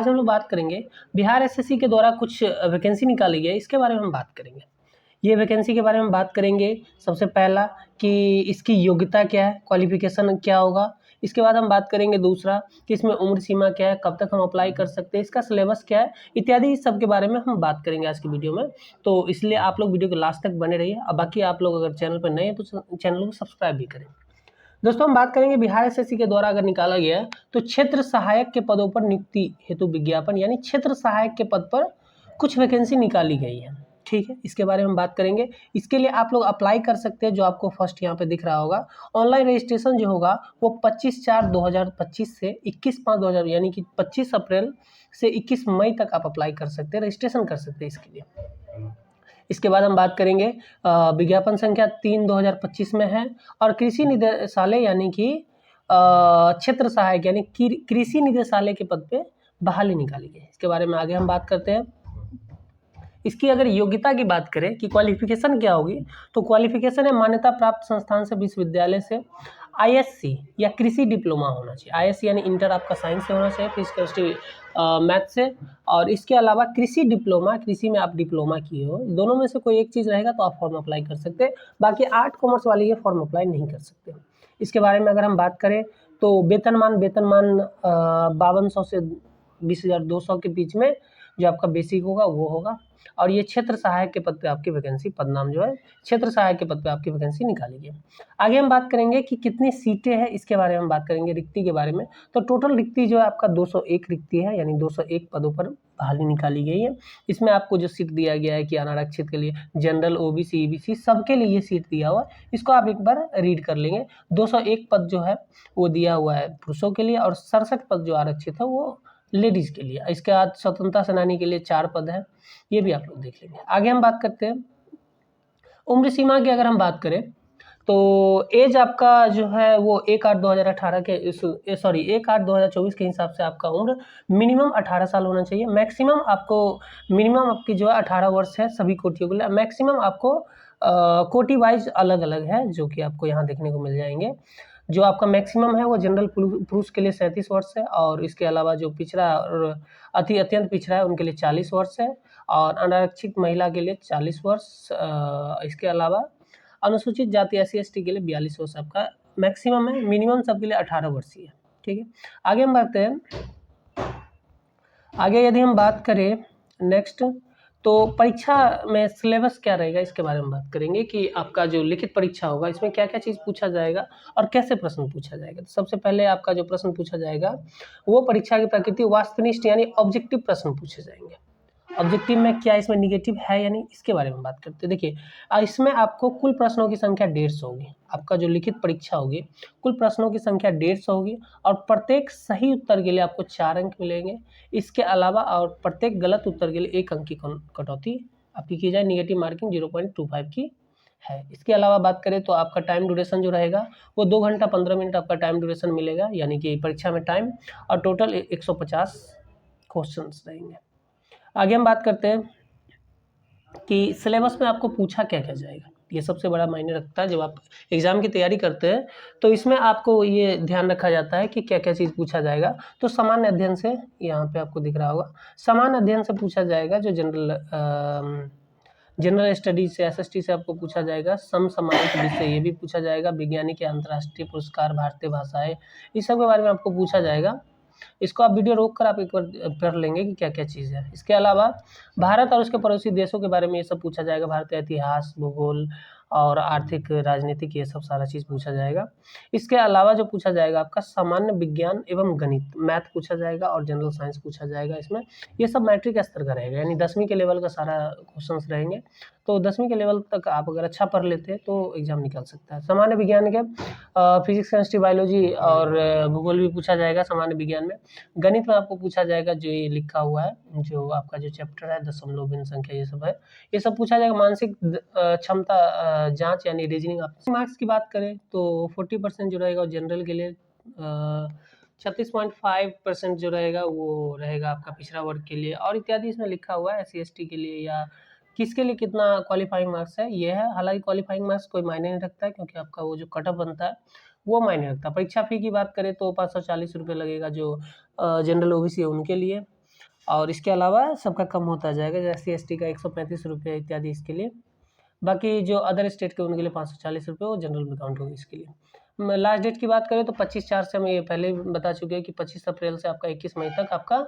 आज हम लोग बात करेंगे बिहार एसएससी के द्वारा कुछ वैकेंसी निकाली गई है, इसके बारे में हम बात करेंगे। ये वैकेंसी के बारे में बात करेंगे। सबसे पहला कि इसकी योग्यता क्या है, क्वालिफिकेशन क्या होगा। इसके बाद हम बात करेंगे दूसरा कि इसमें उम्र सीमा क्या है, कब तक हम अप्लाई कर सकते हैं, इसका सिलेबस क्या है इत्यादि, इस सब के बारे में हम बात करेंगे आज की वीडियो में। तो इसलिए आप लोग वीडियो के लास्ट तक बने रहिए। और बाकी आप लोग अगर चैनल पर नए हैं तो चैनल को सब्सक्राइब भी करें। दोस्तों हम बात करेंगे बिहार एसएससी के द्वारा अगर निकाला गया है तो क्षेत्र सहायक के पदों पर नियुक्ति हेतु विज्ञापन, यानी क्षेत्र सहायक के पद पर कुछ वैकेंसी निकाली गई है। ठीक है, इसके बारे में हम बात करेंगे। इसके लिए आप लोग अप्लाई कर सकते हैं, जो आपको फर्स्ट यहाँ पे दिख रहा होगा। ऑनलाइन रजिस्ट्रेशन जो होगा वो 25/4/2025 से 21/5/2000 यानी कि 25 अप्रैल से 21 मई तक आप अप्लाई कर सकते हैं, रजिस्ट्रेशन कर सकते हैं इसके लिए। इसके बाद हम बात करेंगे विज्ञापन संख्या 3/2025 में है और कृषि निदेशालय यानी कि क्षेत्र सहायक यानी कृषि निदेशालय के पद पे बहाली निकाली गई। इसके बारे में आगे हम बात करते हैं। इसकी अगर योग्यता की बात करें कि क्वालिफिकेशन क्या होगी, तो क्वालिफिकेशन है मान्यता प्राप्त संस्थान से, विश्वविद्यालय से आईएससी या कृषि डिप्लोमा होना चाहिए। आईएससी यानी इंटर आपका साइंस से होना चाहिए, फिजिक्स केमिस्ट्री मैथ से। और इसके अलावा कृषि डिप्लोमा, कृषि में आप डिप्लोमा किए हो, दोनों में से कोई एक चीज़ रहेगा तो आप फॉर्म अप्लाई कर सकते हैं। बाकी आर्ट कॉमर्स वाले ये फॉर्म अप्लाई नहीं कर सकते। इसके बारे में अगर हम बात करें तो वेतनमान 5200 से 20,200 के बीच में जो आपका बेसिक होगा वो होगा। और ये क्षेत्र सहायक के पद पे आपकी वैकेंसी, पदनाम जो है क्षेत्र सहायक के पद पे आपकी वैकेंसी निकाली गई। आगे हम बात करेंगे कि कितनी सीटें हैं, इसके बारे में हम बात करेंगे। रिक्ति के बारे में तो टोटल रिक्ति जो है आपका 201 रिक्ति है, यानी 201 पदों पर बहाली निकाली गई है। इसमें आपको जो सीट दिया गया है कि अनारक्षित के लिए, जनरल, ओबीसी, ईबीसी सबके लिए ये सीट दिया हुआ है। इसको आप एक बार रीड कर लेंगे। 201 पद जो है वो दिया हुआ है पुरुषों के लिए और 67 पद जो आरक्षित है वो लेडीज के लिए। इसके बाद स्वतंत्रता सेनानी के लिए 4 पद है, ये भी आप लोग देख लेंगे। आगे हम बात करते हैं उम्र सीमा की। अगर हम बात करें तो एज आपका जो है वो 1/8/2018 के 1/8/2024 के हिसाब से आपका उम्र मिनिमम 18 साल होना चाहिए। मैक्सिमम आपको मिनिमम आपकी जो है 18 वर्ष है सभी कोटियों के लिए। मैक्सिमम आपको कोटि वाइज अलग अलग है, जो कि आपको यहाँ देखने को मिल जाएंगे। जो आपका मैक्सिमम है वो जनरल पुरुष के लिए 37 वर्ष है, और इसके अलावा जो पिछड़ा और अत्यंत पिछड़ा है उनके लिए 40 वर्ष है, और अनारक्षित महिला के लिए 40 वर्ष। इसके अलावा अनुसूचित जाति SC/ST के लिए 42 वर्ष आपका मैक्सिमम है। मिनिमम सबके लिए 18 वर्ष ही है। ठीक है, आगे हम बढ़ते हैं। आगे यदि हम बात करें नेक्स्ट, तो परीक्षा में सिलेबस क्या रहेगा इसके बारे में बात करेंगे कि आपका जो लिखित परीक्षा होगा इसमें क्या क्या चीज़ पूछा जाएगा और कैसे प्रश्न पूछा जाएगा। तो सबसे पहले आपका जो प्रश्न पूछा जाएगा वो परीक्षा की प्रकृति वास्तवनिष्ठ यानी ऑब्जेक्टिव प्रश्न पूछे जाएंगे। ऑब्जेक्टिव में क्या इसमें निगेटिव है या नहीं, इसके बारे में बात करते हैं। देखिए इसमें आपको कुल प्रश्नों की संख्या 150 होगी। आपका जो लिखित परीक्षा होगी कुल प्रश्नों की संख्या 150 होगी, और प्रत्येक सही उत्तर के लिए आपको 4 अंक मिलेंगे। इसके अलावा और प्रत्येक गलत उत्तर के लिए 1 अंक की कटौती आपकी की जाए। निगेटिव मार्किंग 0.25 की है। इसके अलावा बात करें तो आपका टाइम ड्यूरेशन जो रहेगा वो 2 घंटा 15 मिनट आपका टाइम ड्यूरेशन मिलेगा, यानी कि परीक्षा में टाइम, और टोटल 150 क्वेश्चन रहेंगे। आगे हम बात करते हैं कि सिलेबस में आपको पूछा क्या क्या जाएगा। ये सबसे बड़ा मायने रखता है। जब आप एग्ज़ाम की तैयारी करते हैं तो इसमें आपको ये ध्यान रखा जाता है कि क्या क्या चीज़ पूछा जाएगा। तो सामान्य अध्ययन से, यहाँ पे आपको दिख रहा होगा, सामान्य अध्ययन से पूछा जाएगा। जो जनरल स्टडीज से, SST से आपको पूछा जाएगा। समसामयिक विषय ये भी पूछा जाएगा। वैज्ञानिक या अंतर्राष्ट्रीय पुरस्कार, भारतीय भाषाएं, इस सब के बारे में आपको पूछा जाएगा। इसको आप वीडियो रोक कर आप एक बार पढ़ लेंगे कि क्या क्या चीज़ है। इसके अलावा भारत और उसके पड़ोसी देशों के बारे में ये सब पूछा जाएगा। भारतीय इतिहास, भूगोल और आर्थिक, राजनीतिक, ये सब सारा चीज़ पूछा जाएगा। इसके अलावा जो पूछा जाएगा आपका सामान्य विज्ञान एवं गणित, मैथ पूछा जाएगा, और जनरल साइंस पूछा जाएगा। इसमें ये सब मैट्रिक स्तर का रहेगा, यानी 10वीं के लेवल का सारा क्वेश्चंस रहेंगे। तो 10वीं के लेवल तक आप अगर अच्छा पढ़ लेते हैं तो एग्जाम निकल सकता है। सामान्य विज्ञान के फिजिक्स, केमिस्ट्री, बायोलॉजी और भूगोल भी पूछा जाएगा सामान्य विज्ञान में। गणित में आपको पूछा जाएगा जो ये लिखा हुआ है, जो आपका जो चैप्टर है दशमलव, भिन्न संख्या, ये सब है, ये सब पूछा जाएगा। मानसिक क्षमता जांच यानी रीजनिंग। मार्क्स की बात करें तो 40% जो रहेगा जनरल के लिए, 36.5% जो रहेगा वो रहेगा आपका पिछड़ा वर्ग के लिए, और इत्यादि इसमें लिखा हुआ है। SC/ST के लिए या किसके लिए कितना क्वालिफाइंग मार्क्स है ये है। हालांकि क्वालिफाइंग मार्क्स कोई मायने नहीं रखता है, क्योंकि आपका वो जो कट ऑफ बनता है वो मायने रखता है। परीक्षा फी की बात करें तो 540 रुपये लगेगा जो जनरल OBC है उनके लिए। और इसके अलावा सबका कम होता जाएगा, जैसे ST का 135 रुपये इत्यादि इसके लिए। बाकी जो अदर स्टेट के उनके लिए 540 रुपये वो जनरल में काउंट होगी इसके लिए। लास्ट डेट की बात करें तो 25/4 से हम ये पहले ही बता चुके हैं कि 25 अप्रैल से आपका 21 मई तक आपका